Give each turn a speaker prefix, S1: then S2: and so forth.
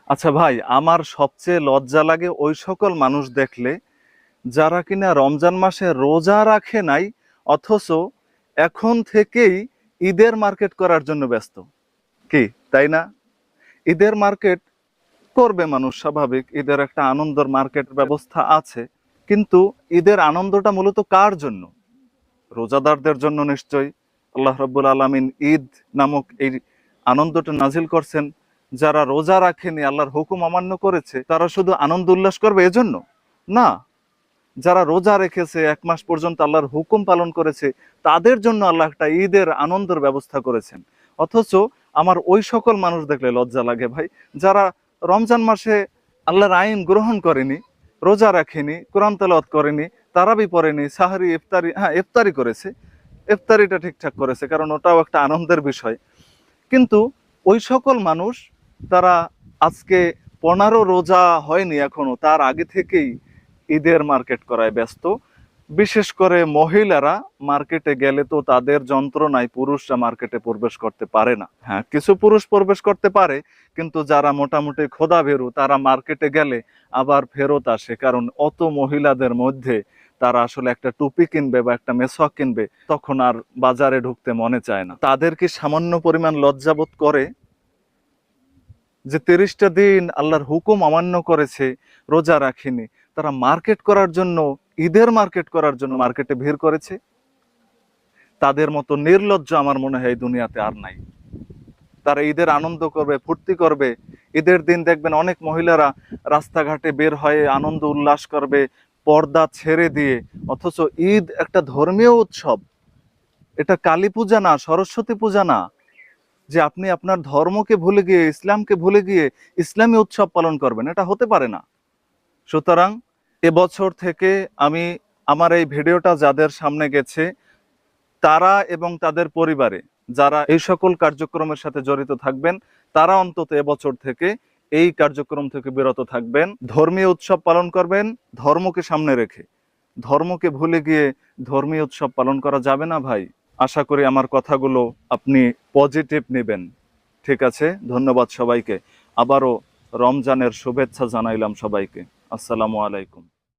S1: আচ্ছা ভাই, আমার সবচেয়ে লজ্জা লাগে ওই সকল মানুষ দেখলে যারা কিনা রমজান মাসে রোজা রাখে নাই, অথচ এখন থেকেই ঈদের মার্কেট করার জন্য ব্যস্ত। কি তাই না? ঈদের মার্কেট করবে মানুষ, স্বাভাবিক, ঈদের একটা আনন্দের মার্কেট ব্যবস্থা আছে। কিন্তু ঈদের আনন্দটা মূলত কার জন্য? রোজাদারদের জন্য নিশ্চয়ই। আল্লাহ রাব্বুল আলামিন ঈদ নামক এই আনন্দটা নাজিল করছেন। যারা রোজা রাখেনি, আল্লাহর হুকুম অমান্য করেছে, তারা শুধু আনন্দ উল্লাস করবে এজন্য না। যারা রোজা রেখেছে, 1 মাস পর্যন্ত আল্লাহর হুকুম পালন করেছে, তাদের জন্য আল্লাহ একটা ঈদের আনন্দের ব্যবস্থা করেছেন। অথচ আমার ওই সকল মানুষ দেখলে লজ্জা লাগে ভাই, যারা রমজান মাসে আল্লাহর আইন গ্রহণ করেনি, রোজা রাখেনি, কোরআন তেলাওয়াত করেনি, তারাবি পড়েনি, সাহারি ইফতারি, হ্যাঁ ইফতারি করেছে, ইফতারিটা ঠিকঠাক করেছে, কারণ ওটাও একটা আনন্দের বিষয়। কিন্তু ওই সকল মানুষ, তারা আজকে 15 রোজা হয়নি এখনো, তার আগে থেকেই ঈদের মার্কেট করায় ব্যস্ত। বিশেষ করে মহিলারা মার্কেটে গেলে তো তাদের যন্ত্রণায় পুরুষরা মার্কেটে প্রবেশ করতে পারে না। হ্যাঁ, কিছু পুরুষ প্রবেশ করতে পারে, কিন্তু যারা মোটামুটি খোদা ভেরু তারা মার্কেটে গেলে আবার ফেরত আসে, কারণ অত মহিলাদের মধ্যে তারা আসলে একটা টুপি কিনবে বা একটা মেসওয়াক কিনবে, তখন আর বাজারে ঢুকতে মনে চায় না। তাদের কি সামান্য পরিমাণ লজ্জাবোধ করে যে 30টা দিন আল্লাহর হুকুম অমান্য করেছে, রোজা রাখেনি, তারা মার্কেট করার জন্য, ঈদের মার্কেট করার জন্য মার্কেটে ভিড় করেছে? তাদের মতো নির্লজ্জ আমার মনে হয় এই দুনিয়াতে আর নাই। তারা ঈদের আনন্দ করবে, ফুর্তি করবে। ঈদের দিন দেখবেন অনেক মহিলারা রাস্তাঘাটে বের হয়ে আনন্দ উল্লাস করবে, পর্দা ছেড়ে দিয়ে। অথচ ঈদ একটা ধর্মীয় উৎসব, এটা কালী পূজা না, সরস্বতী পূজা না, যে আপনি আপনার ধর্মকে ভুলে গিয়ে, ইসলামকে ভুলে গিয়ে ইসলামী উৎসব পালন করবেন, এটা হতে পারে না। সুতরাং এবছর থেকে আমি আমার এই ভিডিওটা যাদের সামনে গেছে, তারা এবং তাদের পরিবারে যারা এই সকল কার্যক্রমের সাথে জড়িত থাকবেন, তারা অন্তত এবছর থেকে এই কার্যক্রম থেকে বিরত থাকবেন। ধর্মীয় উৎসব পালন করবেন ধর্মকে সামনে রেখে। ধর্মকে ভুলে গিয়ে ধর্মীয় উৎসব পালন করা যাবে না ভাই। আশা করি আমার কথাগুলো আপনি পজিটিভ নেবেন। ঠিক আছে, ধন্যবাদ সবাইকে। আবারও রমজানের শুভেচ্ছা জানাইলাম সবাইকে। আসসালামু আলাইকুম।